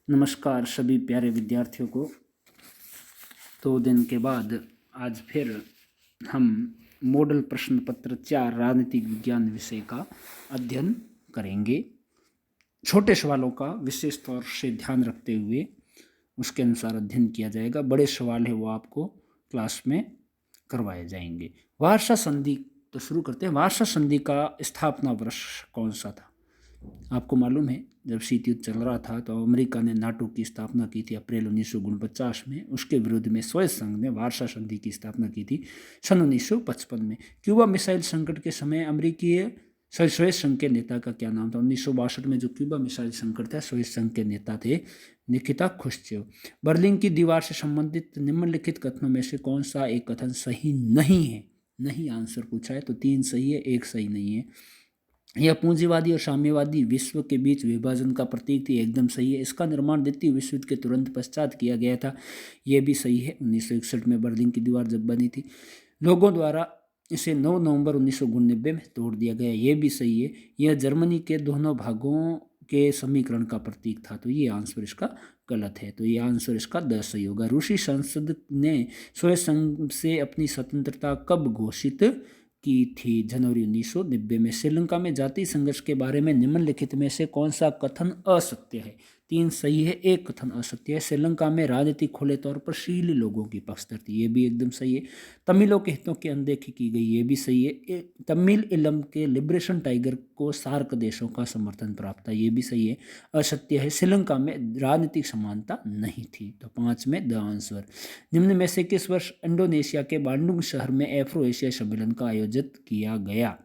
नमस्कार सभी प्यारे विद्यार्थियों को। 2 दिन के बाद आज फिर हम मॉडल प्रश्न पत्र 4 राजनीतिक विज्ञान विषय का अध्ययन करेंगे। छोटे सवालों का विशेष तौर से ध्यान रखते हुए उसके अनुसार अध्ययन किया जाएगा। बड़े सवाल है वो आपको क्लास में करवाए जाएंगे। वार्सा संधि तो शुरू करते हैं। वार्सा संधि का स्थापना वर्ष कौन सा था? आपको मालूम है जब शीत युद्ध चल रहा था तो अमेरिका ने नाटो की स्थापना की थी अप्रैल 1949 में। उसके विरोध में सोवियत संघ ने वार्सा संधि की स्थापना की थी सन 1955 में। क्यूबा मिसाइल संकट के समय अमेरिकी सोवियत संघ के नेता का क्या नाम था? 1962 में जो क्यूबा मिसाइल संकट था, सोवियत संघ के नेता थे निकिता खुश्चेव। बर्लिन की दीवार से संबंधित निम्नलिखित कथनों में से कौन सा एक कथन सही नहीं है? नहीं आंसर पूछा है तो 3 सही है, 1 सही नहीं है। यह पूंजीवादी और साम्यवादी विश्व के बीच विभाजन का प्रतीक थी, एकदम सही है। इसका निर्माण द्वितीय विश्व युद्ध के तुरंत पश्चात किया गया था, यह भी सही है। 1961 में बर्लिन की दीवार जब बनी थी, लोगों द्वारा इसे 9 नवंबर 1999 में तोड़ दिया गया, यह भी सही है। यह जर्मनी के दोनों भागों के समीकरण का प्रतीक था, तो ये आंसर इसका गलत है। तो ये आंसर इसका 10 सही होगा। रूसी संसद ने सोवियत संघ से अपनी स्वतंत्रता कब घोषित की थी? जनवरी 1990 में। श्रीलंका में जातीय संघर्ष के बारे में निम्नलिखित में से कौन सा कथन असत्य है? 3 सही है, 1 कथन असत्य है। श्रीलंका में राजनीति खुले तौर पर शील लोगों की पक्षधर थी, ये भी एकदम सही है। तमिलों के हितों की अनदेखी की गई, ये भी सही है। तमिल इलम के लिबरेशन टाइगर को सार्क देशों का समर्थन प्राप्त था, ये भी सही है। असत्य है, श्रीलंका में राजनीतिक समानता नहीं थी। तो 5 में द आंसर। निम्न में से किस वर्ष इंडोनेशिया के बांडुंग शहर में एफ्रो एशिया सम्मेलन का आयोजित किया गया?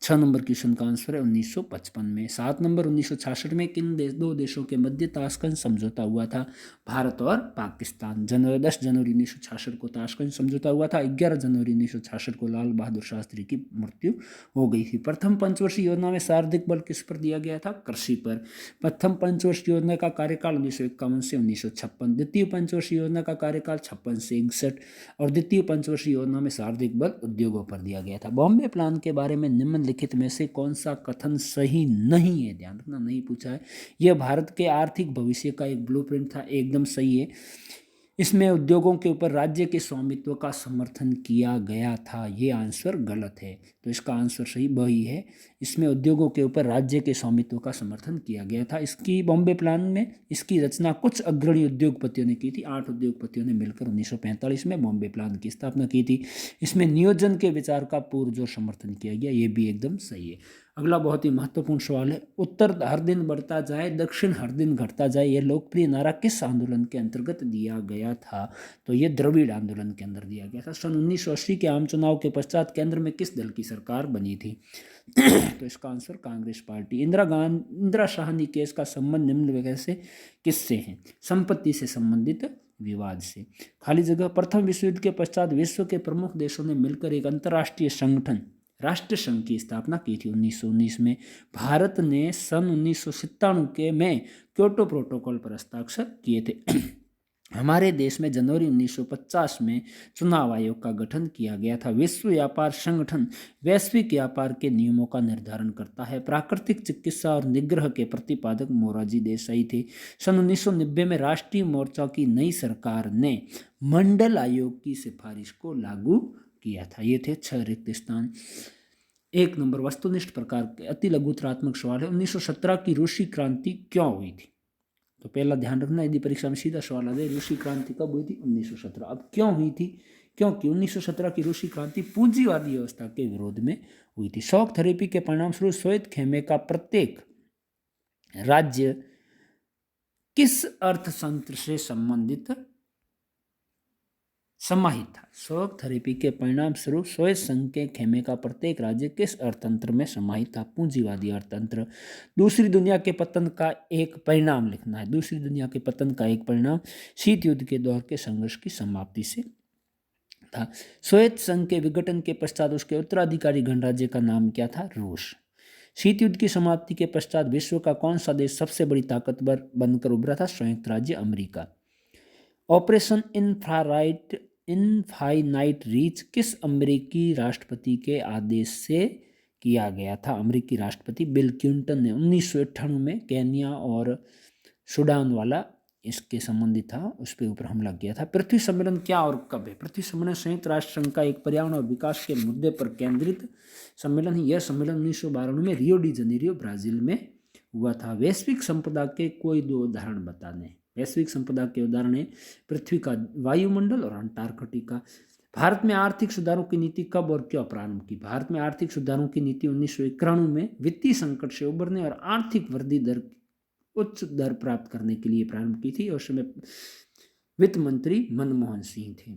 6 नंबर क्वेश्चन का आंसर है 1955 में। 7 नंबर 1966 में किन दो देशों के मध्य ताशकंद समझौता हुआ था? भारत और पाकिस्तान। 10 जनवरी 1966 को ताशकंद समझौता हुआ था। 11 जनवरी 1966 को लाल बहादुर शास्त्री की मृत्यु हो गई थी। प्रथम पंचवर्षीय योजना में सर्वाधिक बल किस पर दिया गया था? कृषि पर। प्रथम पंचवर्षीय योजना का कार्यकाल 1951 से 1956। द्वितीय पंचवर्षीय योजना का कार्यकाल 56 से 61 और द्वितीय पंचवर्षीय योजना में सर्वाधिक बल उद्योगों पर दिया गया था। बॉम्बे प्लान के बारे में निम्नलिखित में से कौन सा कथन सही नहीं है? ध्यान रखना, नहीं पूछा है। यह भारत के आर्थिक भविष्य का एक ब्लूप्रिंट था, एकदम सही है। इसमें उद्योगों के ऊपर राज्य के स्वामित्व का समर्थन किया गया था, ये आंसर गलत है। तो इसका आंसर सही वही है। इसमें उद्योगों के ऊपर राज्य के स्वामित्व का समर्थन किया गया था। इसकी बॉम्बे प्लान में इसकी रचना कुछ अग्रणी उद्योगपतियों ने की थी। 8 उद्योगपतियों ने मिलकर 1945 में बॉम्बे प्लान की स्थापना की थी। इसमें नियोजन के विचार का पुरजोर समर्थन किया गया, ये भी एकदम सही है। अगला बहुत ही महत्वपूर्ण सवाल है। उत्तर हर दिन बढ़ता जाए, दक्षिण हर दिन घटता जाए, यह लोकप्रिय नारा किस आंदोलन के अंतर्गत दिया गया था? तो ये द्रविड़ आंदोलन के अंदर दिया गया था। सन 1980 के आम चुनाव के पश्चात केंद्र में किस दल की सरकार बनी थी? तो इसका answer Congress party. Indira Shahani case का संबंध निम्न से किससे है? संपत्ति से संबंधित विवाद से। खाली जगह। प्रथम विश्व युद्ध के पश्चात विश्व के प्रमुख देशों ने मिलकर एक अंतर्राष्ट्रीय संगठन राष्ट्र संघ की स्थापना की थी 1919 में। भारत ने सन 1997 के में क्योटो प्रोटोकॉल पर हस्ताक्षर किए थे। हमारे देश में जनवरी 1950 में चुनाव आयोग का गठन किया गया था। विश्व व्यापार संगठन वैश्विक व्यापार के नियमों का निर्धारण करता है। प्राकृतिक चिकित्सा और निग्रह के प्रतिपादक मोरारजी देसाई थे। सन 1990 में राष्ट्रीय मोर्चा की नई सरकार ने मंडल आयोग की सिफारिश को लागू किया था। ये थे 6 रिक्त स्थान। 1 नंबर वस्तुनिष्ठ प्रकार के अति लघुतरात्मक सवाल है। 1917 की रूसी क्रांति क्यों हुई थी? तो पहला ध्यान रखना, यदि परीक्षा में सीधा सवाल आ जाए रूसी क्रांति कब हुई थी? 1917। अब क्यों हुई थी? क्योंकि 1917 की रूसी क्रांति पूंजीवादी व्यवस्था के विरोध में हुई थी। शॉक थेरेपी के परिणामस्वरूप श्वेत खेमे का प्रत्येक राज्य किस अर्थतंत्र से संबंधित समाहित था? शॉक थेरेपी के परिणाम स्वरूप सोवियत संघ के खेमे का प्रत्येक राज्य किस अर्थतंत्र में समाहित था? पूंजीवादी अर्थतंत्र। दूसरी दुनिया के पतन का एक परिणाम लिखना है। दूसरी दुनिया के पतन का एक परिणाम शीत युद्ध के दौर के संघर्ष की समाप्ति से था। सोवियत संघ के विघटन के पश्चात उसके उत्तराधिकारी गणराज्य का नाम क्या था? रूस। शीत युद्ध की समाप्ति के पश्चात विश्व का कौन सा देश सबसे बड़ी ताकतवर बनकर उभरा था? संयुक्त राज्य अमेरिका। ऑपरेशन इनफाइनाइट रीच किस अमेरिकी राष्ट्रपति के आदेश से किया गया था? अमेरिकी राष्ट्रपति बिल क्लिंटन ने 1998 में केन्या और सूडान वाला इसके संबंधित था, उस पर ऊपर हमला किया था। पृथ्वी सम्मेलन क्या और कब है? पृथ्वी सम्मेलन संयुक्त राष्ट्र संघ का एक पर्यावरण और विकास के मुद्दे पर केंद्रित सम्मेलन है। यह सम्मेलन 1992 में रियो डी जनेरियो ब्राजील में हुआ था। वैश्विक संपदा के कोई दो उदाहरण बताने। वैश्विक संपदा के उदाहरण है पृथ्वी का वायुमंडल और अंटार्कटिका। भारत में आर्थिक सुधारों की नीति कब और क्यों प्रारंभ की? भारत में आर्थिक सुधारों की नीति 1991 में वित्तीय संकट से उबरने और आर्थिक वृद्धि दर उच्च दर प्राप्त करने के लिए प्रारंभ की थी और उस समय वित्त मंत्री मनमोहन सिंह थे।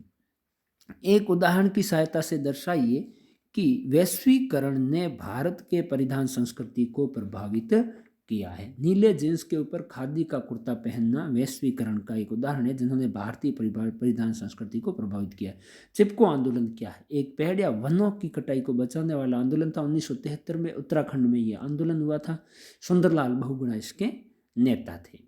एक उदाहरण की सहायता से दर्शाइए कि वैश्वीकरण ने भारत के परिधान संस्कृति को प्रभावित किया है। नीले जींस के ऊपर खादी का कुर्ता पहनना वैश्वीकरण का एक उदाहरण है जिन्होंने भारतीय परिधान संस्कृति को प्रभावित किया। चिपको आंदोलन क्या है? एक पेड़ या वनों की कटाई को बचाने वाला आंदोलन था। 1973 में उत्तराखंड में यह आंदोलन हुआ था। सुंदरलाल बहुगुणा इसके नेता थे।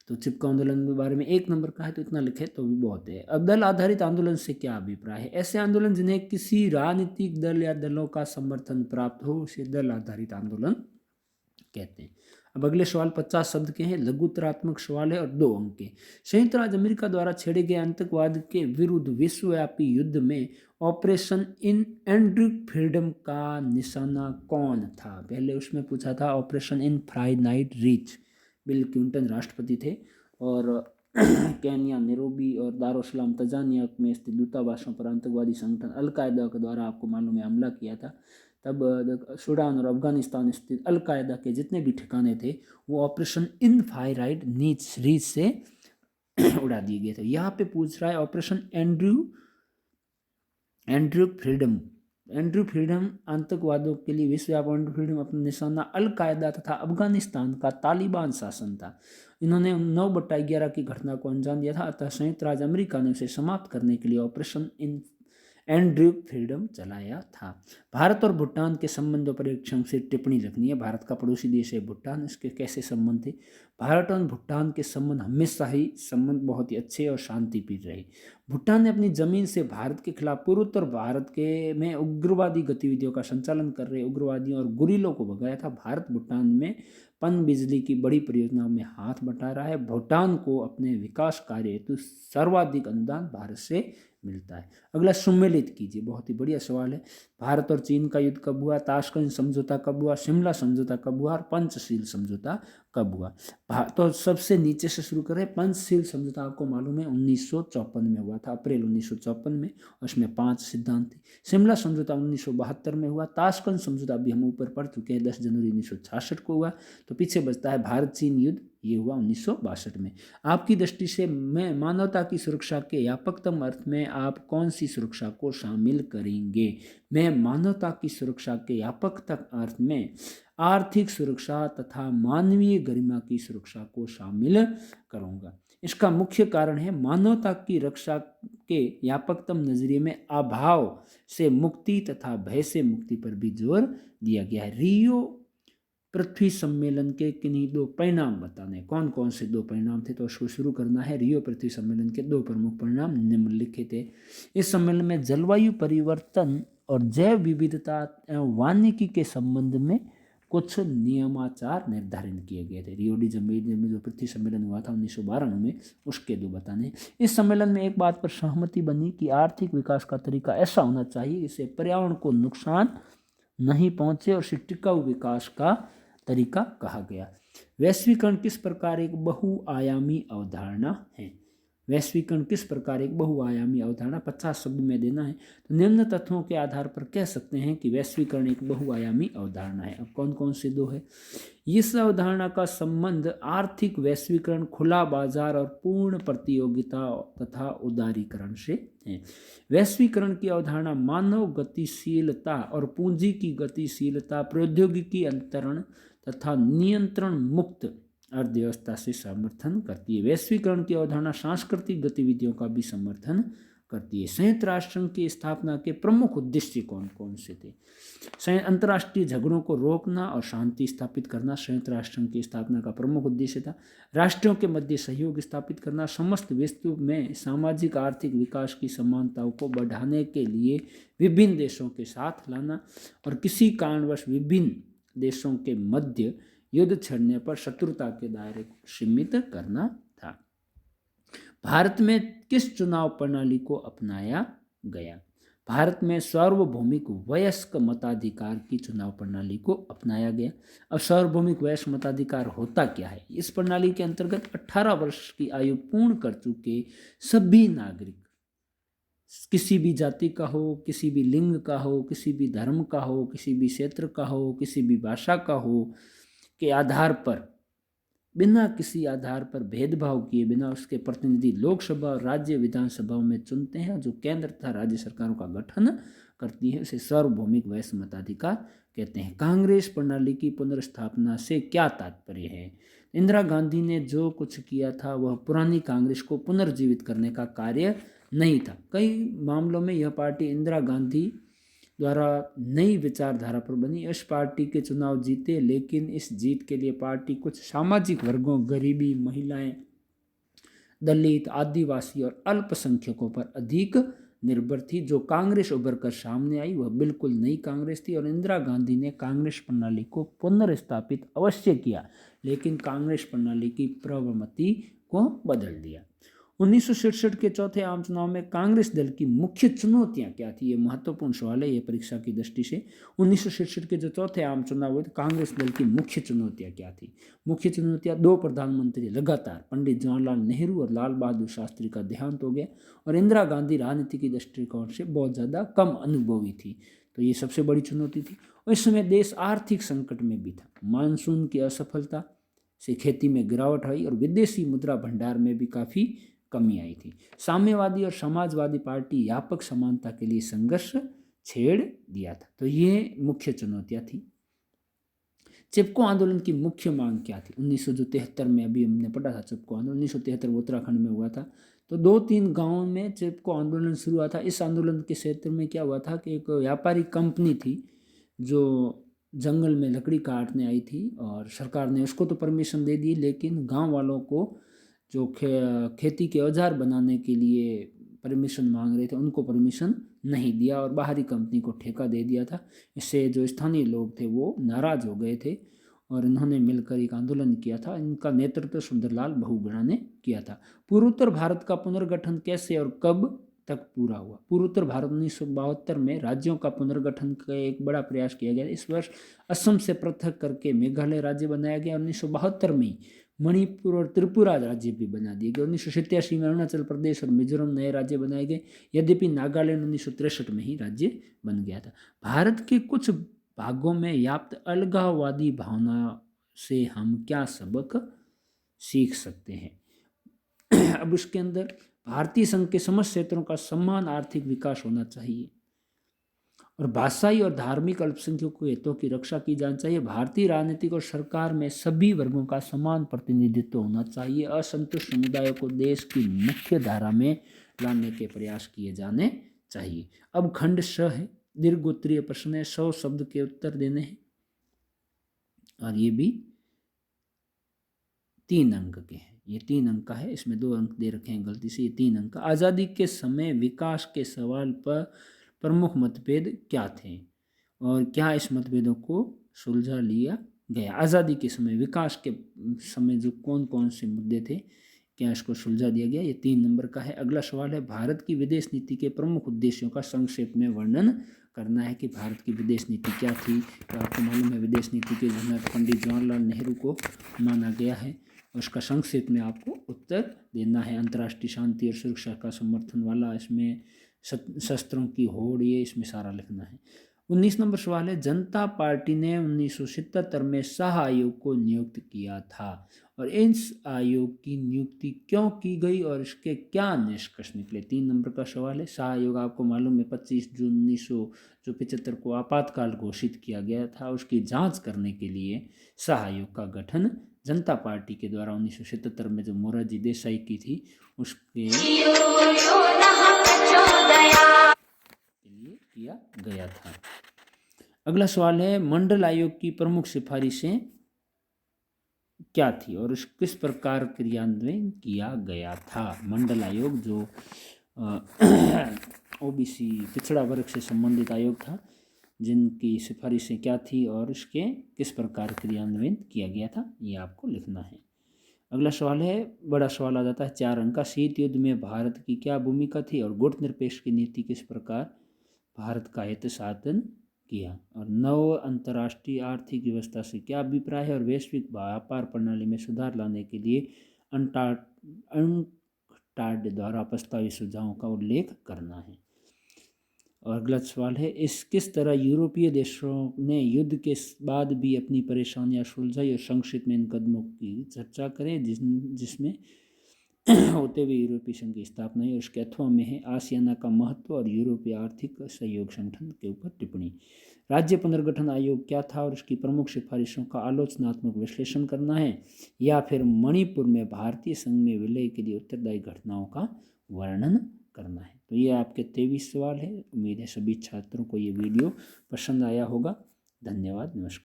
तो चिपको आंदोलन के बारे में 1 नंबर का है तो इतना लिखे तो भी बहुत है। अब दल आधारित आंदोलन से क्या अभिप्राय है? ऐसे आंदोलन जिन्हें किसी राजनीतिक दल या दलों का समर्थन प्राप्त हो उसे दल आधारित आंदोलन कहते हैं। अब अगले सवाल 50 शब्द के हैं, लघुतरात्मक सवाल है और 2 अंक के। संयुक्त राज्य अमेरिका द्वारा छेड़े गए आतंकवाद के विरुद्ध विश्वव्यापी युद्ध में ऑपरेशन इन एंड्रिक फ्रीडम का निशाना कौन था? पहले उसमें पूछा था operation in finite reach. Bill Clinton राष्ट्रपति थे और केन्या नैरोबी और दारुसलाम तंजानिया में स्थित दूतावासों पर आतंकवादी संगठन अलकायदा के द्वारा आपको मालूम है हमला किया था। तब सूडान और अफगानिस्तान स्थित अलकायदा के जितने भी ठिकाने थे वो ऑपरेशन इन फाइनाइट रीच से उड़ा दिए गए थे। यहाँ पे पूछ रहा है ऑपरेशन एंड्रू फ्रीडम आतंकवादियों के लिए विश्वव्यापी एंड्रू फ्रीडम अपना निशाना अलकायदा तथा अफगानिस्तान का तालिबान शासन था। इन्होंने 9/11 की घटना को अंजाम दिया था। अतः संयुक्त राज्य अमेरिका ने उसे समाप्त करने के लिए ऑपरेशन इन एंड्रू फ्रीडम चलाया था। भारत और भूटान के संबंधों पर एक संक्षिप्त टिप्पणी लिखनी है। भारत का पड़ोसी देश है भूटान, इसके कैसे संबंध थे? भारत और भूटान के संबंध हमेशा ही बहुत ही अच्छे और शांतिप्रिय रहे। भूटान ने अपनी जमीन से भारत के खिलाफ पूर्वोत्तर भारत के में उग्रवादी गतिविधियों का संचालन कर रहे उग्रवादियों और गुरिल्लों को भगाया था। भारत भूटान में पनबिजली की बड़ी परियोजनाओं में हाथ बटा रहा है। भूटान को अपने विकास कार्य हेतु सर्वाधिक अनुदान भारत से मिलता है। अगला सम्मिलित कीजिए, बहुत ही बढ़िया सवाल है। भारत और चीन का युद्ध कब हुआ? ताशकंद समझौता कब हुआ? शिमला समझौता कब हुआ? और पंचशील समझौता कब हुआ? तो सबसे नीचे से शुरू करें। पंचशील समझौता आपको मालूम है 1954 में हुआ था, अप्रैल 1954 में। उसमें 5 सिद्धांत थे। शिमला समझौता 1972 में हुआ। ताशकंद समझौता अभी हम ऊपर पढ़ चुके हैं, 10 जनवरी 1966 को हुआ। तो पीछे बचता है भारत चीन युद्ध, ये हुआ 1962 में। आपकी दृष्टि से मैं मानवता की सुरक्षा के व्यापकतम अर्थ में आप कौन सी सुरक्षा को शामिल करेंगे? मैं मानवता की सुरक्षा के व्यापकतम अर्थ में आर्थिक सुरक्षा तथा मानवीय गरिमा की सुरक्षा को शामिल करूंगा। इसका मुख्य कारण है मानवता की रक्षा के व्यापकतम नजरिए में अभाव से मुक्ति तथा भय से मुक्ति पर भी जोर दिया गया है। रियो पृथ्वी सम्मेलन के किन्हीं 2 परिणाम बताने। कौन कौन से 2 परिणाम थे? तो उसको शुरू करना है। रियो पृथ्वी सम्मेलन के 2 प्रमुख परिणाम निम्नलिखित थे। इस सम्मेलन में जलवायु परिवर्तन और जैव विविधता एवं वानिकी के संबंध में कुछ नियमाचार निर्धारित किए गए थे। रियो डी जनेरियो में जो पृथ्वी सम्मेलन हुआ था 1992 में, उसके 2 बताने। इस सम्मेलन में एक बात पर सहमति बनी कि आर्थिक विकास का तरीका ऐसा होना चाहिए जिससे पर्यावरण को नुकसान नहीं पहुंचे और टिकाऊ विकास का तरीका कहा गया। वैश्वीकरण किस प्रकार एक बहुआयामी अवधारणा है? वैश्वीकरण किस प्रकार एक बहुआयामी अवधारणा 50 शब्द में देना है। तो निम्न तथ्यों के आधार पर कह सकते हैं कि वैश्वीकरण एक बहुआयामी अवधारणा है। अब कौन कौन से 2 है? इस अवधारणा का संबंध आर्थिक वैश्वीकरण, खुला बाजार और पूर्ण प्रतियोगिता तथा उदारीकरण से है। वैश्वीकरण की अवधारणा मानव गतिशीलता और पूंजी की गतिशीलता, प्रौद्योगिकी अंतरण तथा नियंत्रण मुक्त अर्थव्यवस्था से समर्थन करती है। वैश्वीकरण की अवधारणा सांस्कृतिक गतिविधियों का भी समर्थन करती है। संयुक्त राष्ट्र संघ की स्थापना के प्रमुख उद्देश्य कौन कौन से थे? अंतर्राष्ट्रीय झगड़ों को रोकना और शांति स्थापित करना संयुक्त राष्ट्र संघ की स्थापना का प्रमुख उद्देश्य था। राष्ट्रों के मध्य सहयोग स्थापित करना, समस्त विश्व में सामाजिक आर्थिक विकास की समानताओं को बढ़ाने के लिए विभिन्न देशों के साथ लाना और किसी कारणवश विभिन्न देशों के मध्य युद्ध छड़ने पर शत्रुता के दायरे को सीमित करना था। भारत में किस चुनाव प्रणाली को अपनाया गया? भारत में सार्वभौमिक वयस्क मताधिकार की चुनाव प्रणाली को अपनाया गया। अब सार्वभौमिक वयस्क मताधिकार होता क्या है? इस प्रणाली के अंतर्गत 18 वर्ष की आयु पूर्ण कर चुके सभी नागरिक, किसी भी जाति का हो, किसी भी लिंग का हो, किसी भी धर्म का हो, किसी भी क्षेत्र का हो, किसी भी भाषा का हो, के आधार पर, बिना किसी आधार पर भेदभाव किए बिना उसके प्रतिनिधि लोकसभा और राज्य विधानसभाओं में चुनते हैं, जो केंद्र तथा राज्य सरकारों का गठन करती है, उसे सार्वभौमिक वयस्क मताधिकार कहते हैं। कांग्रेस प्रणाली की पुनर्स्थापना से क्या तात्पर्य है? इंदिरा गांधी ने जो कुछ किया था वह पुरानी कांग्रेस को पुनर्जीवित करने का कार्य नहीं था। कई मामलों में यह पार्टी इंदिरा गांधी द्वारा नई विचारधारा पर बनी। इस पार्टी के चुनाव जीते, लेकिन इस जीत के लिए पार्टी कुछ सामाजिक वर्गों, गरीबी, महिलाएं, दलित, आदिवासी और अल्पसंख्यकों पर अधिक निर्भर थी। जो कांग्रेस उभर कर सामने आई वह बिल्कुल नई कांग्रेस थी और इंदिरा गांधी ने कांग्रेस प्रणाली को पुनर्स्थापित अवश्य किया, लेकिन कांग्रेस प्रणाली की प्रवृत्ति को बदल दिया। 1967 के चौथे आम चुनाव में कांग्रेस दल की मुख्य चुनौतियां क्या थी? ये महत्वपूर्ण सवाल है, ये परीक्षा की दृष्टि से। 1967 के जो चौथे आम चुनाव हुए, कांग्रेस दल की मुख्य चुनौतियां क्या थी? मुख्य चुनौतियां, 2 प्रधानमंत्री लगातार, पंडित जवाहरलाल नेहरू और लाल बहादुर शास्त्री का देहांत हो गया और इंदिरा गांधी राजनीति की दृष्टिकोण से बहुत ज़्यादा कम अनुभवी थी, तो ये सबसे बड़ी चुनौती थी। और इस समय देश आर्थिक संकट में भी था। मानसून की असफलता से खेती में गिरावट आई और विदेशी मुद्रा भंडार में भी काफ़ी कमी आई थी। साम्यवादी और समाजवादी पार्टी व्यापक समानता के लिए संघर्ष छेड़ दिया था। तो ये मुख्य चुनौतियां थी। चिपको आंदोलन की मुख्य मांग क्या थी? 1973 में, अभी हमने पढ़ा था चिपको आंदोलन, 1973 उत्तराखंड में हुआ था। तो 2-3 गांवों में चिपको आंदोलन शुरू हुआ था। इस आंदोलन के क्षेत्र में क्या हुआ था कि एक व्यापारी कंपनी थी जो जंगल में लकड़ी काटने आई थी और सरकार ने उसको तो परमिशन दे दी, लेकिन गाँव वालों को जो खेती के औजार बनाने के लिए परमिशन मांग रहे थे उनको परमिशन नहीं दिया और बाहरी कंपनी को ठेका दे दिया था। इससे जो स्थानीय लोग थे वो नाराज हो गए थे और इन्होंने मिलकर एक आंदोलन किया था। इनका नेतृत्व सुंदरलाल बहुगुणा ने किया था। पूर्वोत्तर भारत का पुनर्गठन कैसे और कब तक पूरा हुआ? पूर्वोत्तर भारत 1972 में राज्यों का पुनर्गठन का एक बड़ा प्रयास किया गया। इस वर्ष असम से पृथक करके मेघालय राज्य बनाया गया। 1972 में मणिपुर और त्रिपुरा राज्य भी बना दिए गए। 1987 में अरुणाचल प्रदेश और मिजोरम नए राज्य बनाए गए। यद्यपि नागालैंड 1963 में ही राज्य बन गया था। भारत के कुछ भागों में व्याप्त अलगाववादी भावना से हम क्या सबक सीख सकते हैं? अब उसके अंदर भारतीय संघ के समस्त क्षेत्रों का समान आर्थिक विकास होना चाहिए और भाषाई और धार्मिक अल्पसंख्यकों के हितों की रक्षा की जानी चाहिए। भारतीय राजनीतिक और सरकार में सभी वर्गों का समान प्रतिनिधित्व होना चाहिए। असंतुष्ट समुदायों को देश की मुख्य धारा में लाने के प्रयास किए जाने चाहिए। अब खंड 6 है, दीर्घोत्तरीय प्रश्न है, 100 शब्द के उत्तर देने हैं और ये भी 3 अंक के हैं। ये 3 अंक का है, इसमें 2 अंक दे रखे हैं गलती से, ये 3 अंक का। आज़ादी के समय विकास के सवाल पर प्रमुख मतभेद क्या थे और क्या इस मतभेदों को सुलझा लिया गया? आज़ादी के समय, विकास के समय जो कौन कौन से मुद्दे थे, क्या इसको सुलझा दिया गया? ये 3 नंबर का है। अगला सवाल है, भारत की विदेश नीति के प्रमुख उद्देश्यों का संक्षेप में वर्णन करना है कि भारत की विदेश नीति क्या थी। तो आपको मालूम है विदेश नीति के जनक पंडित जवाहरलाल नेहरू को माना गया है और उसका संक्षेप में आपको उत्तर देना है। अंतर्राष्ट्रीय शांति और सुरक्षा का समर्थन वाला, इसमें शस्त्रों की होड़, ये इसमें सारा लिखना है। 19 नंबर सवाल है, जनता पार्टी ने 1977 में शाह आयोग को नियुक्त किया था और इस आयोग की नियुक्ति क्यों की गई और इसके क्या निष्कर्ष निकले? 3 नंबर का सवाल है। शाह आयोग आपको मालूम है 25 जून 1975 को आपातकाल घोषित किया गया था। उसकी जांच करने के लिए शाह आयोग का गठन जनता पार्टी के द्वारा 1977 में जो मोरारजी देसाई की थी उसके लिए किया गया था। अगला सवाल है, मंडल आयोग की प्रमुख सिफारिशें क्या थी और किस प्रकार क्रियान्वयन किया गया था? मंडल आयोग जो ओबीसी पिछड़ा वर्ग से संबंधित आयोग था, जिनकी सिफारिशें क्या थी और इसके किस प्रकार क्रियान्वयन किया गया था, ये आपको लिखना है। अगला सवाल है, बड़ा सवाल आ जाता है 4 अंक का, शीत युद्ध में भारत की क्या भूमिका थी और गुटनिरपेक्ष की नीति किस प्रकार भारत का हित साधन किया, और नव अंतर्राष्ट्रीय आर्थिक व्यवस्था से क्या अभिप्राय है और वैश्विक व्यापार प्रणाली में सुधार लाने के लिए अंटार्ड द्वारा प्रस्तावित सुझावों का उल्लेख करना है। और अगला सवाल है, इस किस तरह यूरोपीय देशों ने युद्ध के बाद भी अपनी परेशानियां सुलझाई और संक्षिप्त में इन कदमों की चर्चा करें जिसमें होते हुए यूरोपीय संघ की स्थापना हुई, और इसके अथवा में है आसियाना का महत्व और यूरोपीय आर्थिक सहयोग संगठन के ऊपर टिप्पणी। राज्य पुनर्गठन आयोग क्या था और इसकी प्रमुख सिफारिशों का आलोचनात्मक विश्लेषण करना है, या फिर मणिपुर में भारतीय संघ में विलय के लिए उत्तरदायी घटनाओं का वर्णन करना है। तो ये आपके 23 सवाल है। उम्मीद है सभी छात्रों को ये वीडियो पसंद आया होगा। धन्यवाद, नमस्कार।